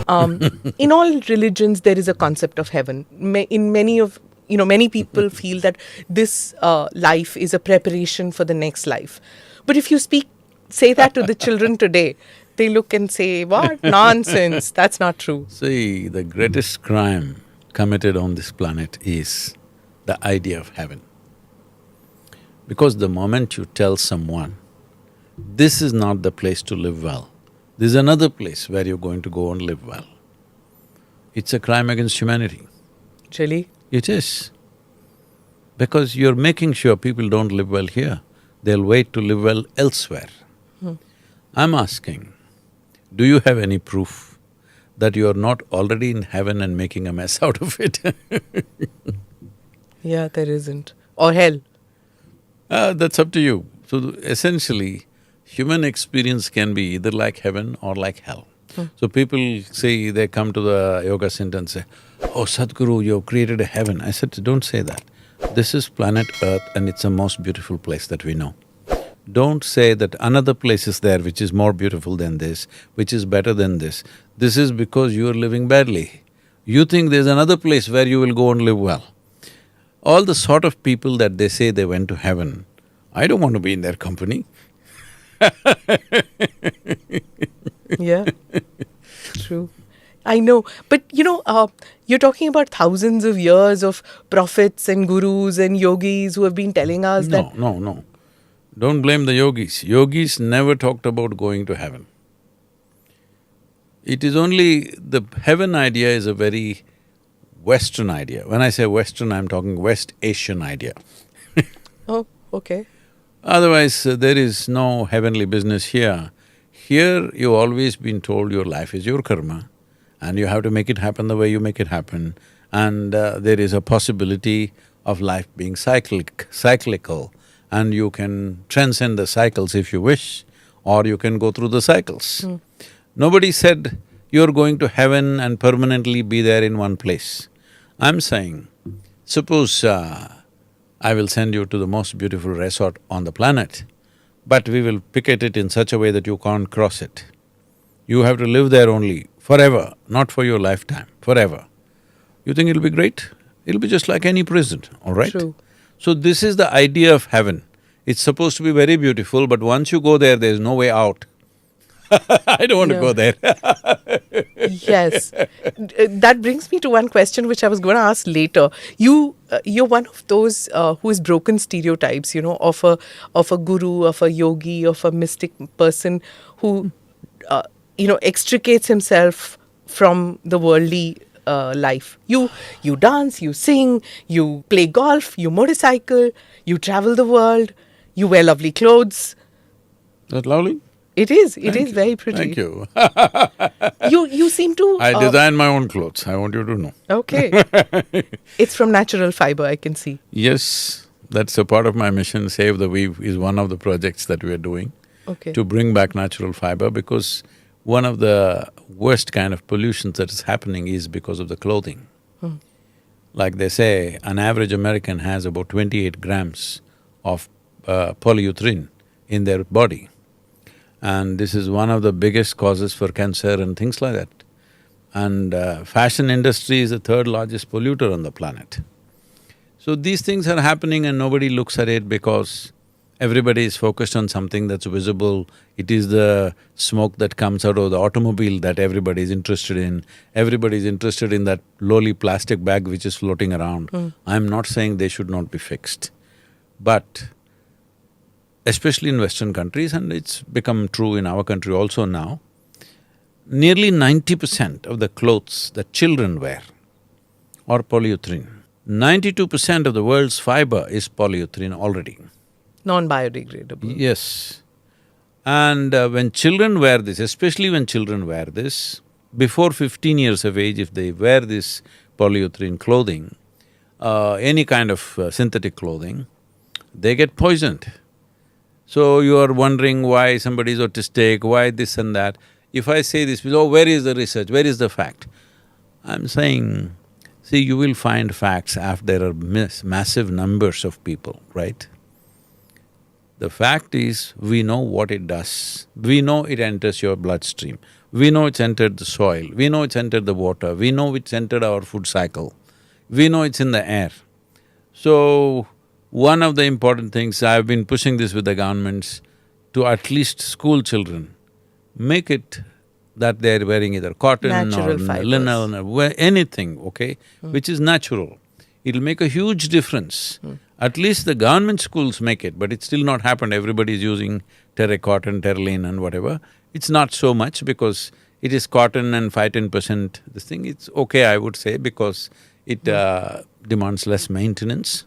In all religions, there is a concept of heaven. In many of many people feel that this life is a preparation for the next life. But if you say that to the children today, they look and say, "What nonsense? That's not true." See, the greatest crime committed on this planet is the idea of heaven. Because the moment you tell someone, this is not the place to live well, this is another place where you're going to go and live well, it's a crime against humanity. Really? It is. Because you're making sure people don't live well here, they'll wait to live well elsewhere. I'm asking, do you have any proof that you're not already in heaven and making a mess out of it? Yeah, there isn't. Or hell. That's up to you. So essentially, human experience can be either like heaven or like hell. So people say, they come to the yoga center and say, "Oh, Sadhguru, you've created a heaven." I said, "Don't say that. This is planet Earth and it's the most beautiful place that we know. Don't say that another place is there which is more beautiful than this, which is better than this. This is because you are living badly. You think there's another place where you will go and live well." All the sort of people that they say they went to heaven, I don't want to be in their company. Yeah, true. I know, but you're talking about thousands of years of prophets and gurus and yogis who have been telling us that… No. Don't blame the yogis. Yogis never talked about going to heaven. It is only… the heaven idea is a very Western idea. When I say Western, I'm talking West Asian idea. Oh, okay. Otherwise, there is no heavenly business here. Here, you've always been told your life is your karma and you have to make it happen the way you make it happen, and there is a possibility of life being cyclical, and you can transcend the cycles if you wish, or you can go through the cycles. Nobody said you're going to heaven and permanently be there in one place. I'm saying, suppose I will send you to the most beautiful resort on the planet, but we will picket it in such a way that you can't cross it. You have to live there only forever, not for your lifetime, forever. You think it'll be great? It'll be just like any prison, all right? True. So this is the idea of heaven. It's supposed to be very beautiful, but once you go there, there's no way out. I don't want to go there. Yes. That brings me to one question which I was going to ask later. You're one of those who has broken stereotypes, of a guru, of a yogi, of a mystic person who, extricates himself from the worldly life. You dance, you sing, you play golf, you motorcycle, you travel the world, you wear lovely clothes. That lovely? It is very pretty. Thank you. You seem to… I design my own clothes, I want you to know. Okay. It's from natural fiber, I can see. Yes, that's a part of my mission. Save the Weave is one of the projects that we are doing. Okay. To bring back natural fiber, because one of the worst kind of pollutions that is happening is because of the clothing. Like they say, an average American has about 28 grams of polyurethane in their body. And this is one of the biggest causes for cancer and things like that. And fashion industry is the third largest polluter on the planet. So these things are happening and nobody looks at it because everybody is focused on something that's visible. It is the smoke that comes out of the automobile that everybody is interested in. Everybody is interested in that lowly plastic bag which is floating around. I'm not saying they should not be fixed, but especially in Western countries, and it's become true in our country also now, nearly 90% of the clothes that children wear are polyurethane. 92% of the world's fiber is polyurethane already. Non-biodegradable. Yes. And when children wear this, especially when children wear this, before 15 years of age, if they wear this polyurethane clothing, any kind of synthetic clothing, they get poisoned. So you are wondering why somebody is autistic, why this and that. If I say this, oh, where is the research, where is the fact? I'm saying, see, you will find facts after there are massive numbers of people, right? The fact is, we know what it does. We know it enters your bloodstream. We know it's entered the soil. We know it's entered the water. We know it's entered our food cycle. We know it's in the air. So, one of the important things, I've been pushing this with the governments, to at least school children, make it that they're wearing either cotton Natural or fibers. linen or anything, okay, which is natural. It'll make a huge difference. At least the government schools make it, but it's still not happened. Everybody's using terracotta, terraline and whatever. It's not so much because it is cotton and 5–10% this thing. It's okay, I would say, because it demands less maintenance.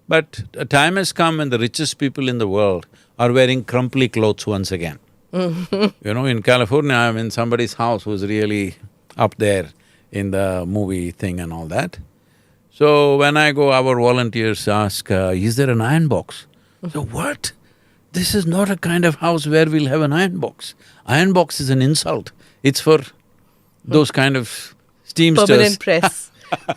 But a time has come when the richest people in the world are wearing crumply clothes once again. You know, in California, I'm in somebody's house who's really up there in the movie thing and all that. So when I go, our volunteers ask, is there an iron box? So what? This is not a kind of house where we'll have an iron box. Iron box is an insult. It's for those kind of steamsters.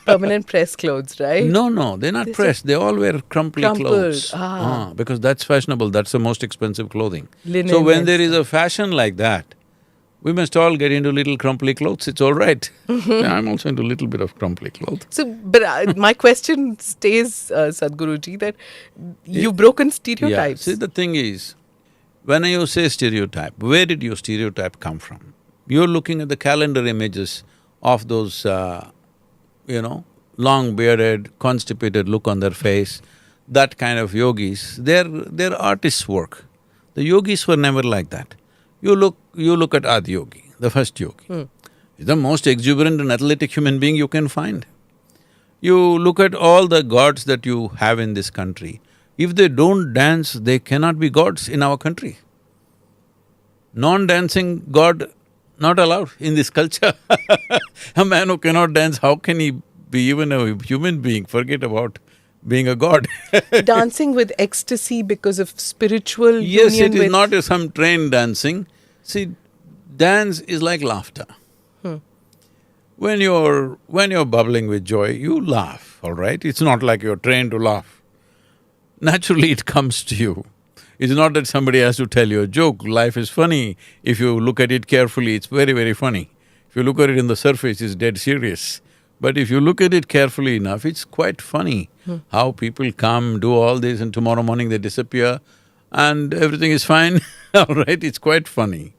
Permanent press clothes, right? No, they're not pressed, they all wear crumply Crumpled, clothes. Because that's fashionable, that's the most expensive clothing. So when there is a fashion like that, we must all get into little crumply clothes, it's all right. Yeah, I'm also into a little bit of crumply clothes. So, but my question stays, Sadhguruji, that you've broken stereotypes. Yeah, see the thing is, when you say stereotype, where did your stereotype come from? You're looking at the calendar images of those long bearded, constipated look on their face, that kind of yogis, they're artists' work. The yogis were never like that. You look at Adi Yogi, the first yogi. He's the most exuberant and athletic human being you can find. You look at all the gods that you have in this country. If they don't dance, they cannot be gods in our country. Non-dancing god not allowed in this culture. A man who cannot dance, how can he be even a human being? Forget about being a god. Dancing with ecstasy because of spiritual Yes, union it is with… not some trained dancing. See, dance is like laughter. When you're bubbling with joy, you laugh, all right? It's not like you're trained to laugh. Naturally, it comes to you. It's not that somebody has to tell you a joke. Life is funny. If you look at it carefully, it's very, very funny. If you look at it in the surface, it's dead serious. But if you look at it carefully enough, it's quite funny how people come, do all this, and tomorrow morning they disappear and everything is fine, all right? It's quite funny.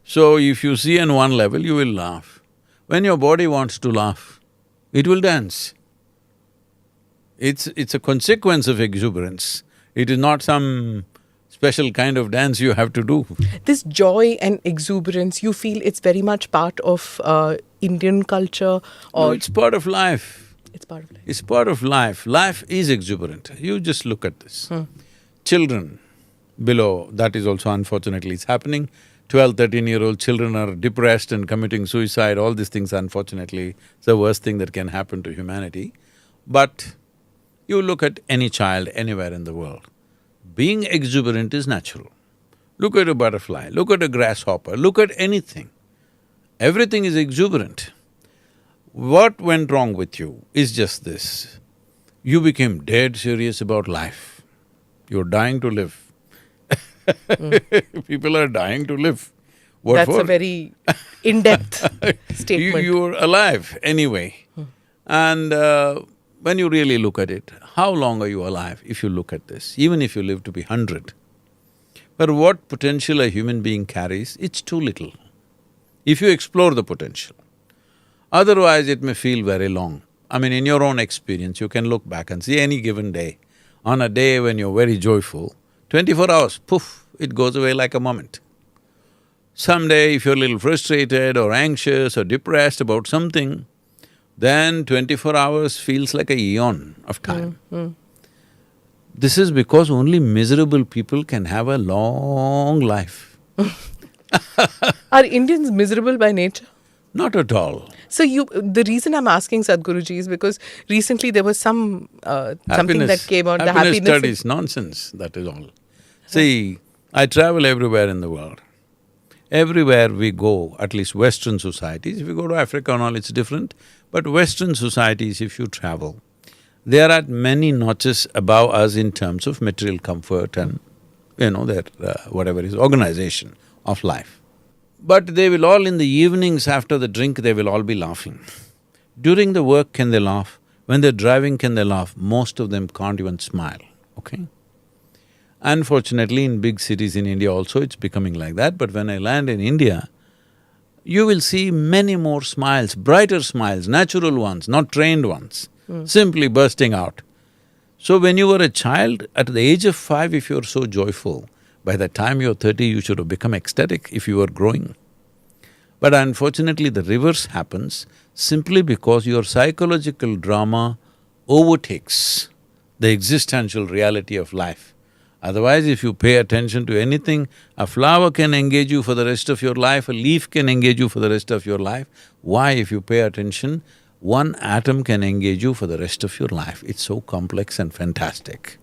So if you see on one level, you will laugh. When your body wants to laugh, it will dance. It's a consequence of exuberance. It is not some special kind of dance you have to do. This joy and exuberance, you feel it's very much part of Indian culture or… No, it's part of life. It's part of life. It's part of life. Life is exuberant. You just look at this. Children below, that is also unfortunately it's happening. 12, 13-year-old children are depressed and committing suicide, all these things unfortunately, it's the worst thing that can happen to humanity. But you look at any child anywhere in the world, being exuberant is natural. Look at a butterfly, look at a grasshopper, look at anything. Everything is exuberant. What went wrong with you is just this. You became dead serious about life. You're dying to live. People are dying to live. What That's for? a very in-depth statement. You're alive anyway. And when you really look at it, how long are you alive if you look at this? Even if you live to be 100. But what potential a human being carries, it's too little. If you explore the potential. Otherwise, it may feel very long. I mean, in your own experience, you can look back and see any given day. On a day when you're very joyful, 24 hours, poof, it goes away like a moment. Someday, if you're a little frustrated or anxious or depressed about something, then 24 hours feels like a eon of time. This is because only miserable people can have a long life. Are Indians miserable by nature? Not at all. So the reason I'm asking Sadhguruji is because recently there was something that came out, the Happiness happiness… studies, nonsense, that is all. See, I travel everywhere in the world. Everywhere we go, at least Western societies, if you go to Africa and all, it's different, but Western societies, if you travel, they are at many notches above us in terms of material comfort and their whatever is organization of life. But they will all in the evenings after the drink, they will all be laughing. During the work, can they laugh? When they're driving, can they laugh? Most of them can't even smile, okay? Unfortunately, in big cities in India also, it's becoming like that, but when I land in India, you will see many more smiles, brighter smiles, natural ones, not trained ones, simply bursting out. So when you were a child, at the age of 5, if you're so joyful, by the time you're 30, you should have become ecstatic if you were growing. But unfortunately, the reverse happens simply because your psychological drama overtakes the existential reality of life. Otherwise, if you pay attention to anything, a flower can engage you for the rest of your life, a leaf can engage you for the rest of your life. Why, if you pay attention, one atom can engage you for the rest of your life. It's so complex and fantastic.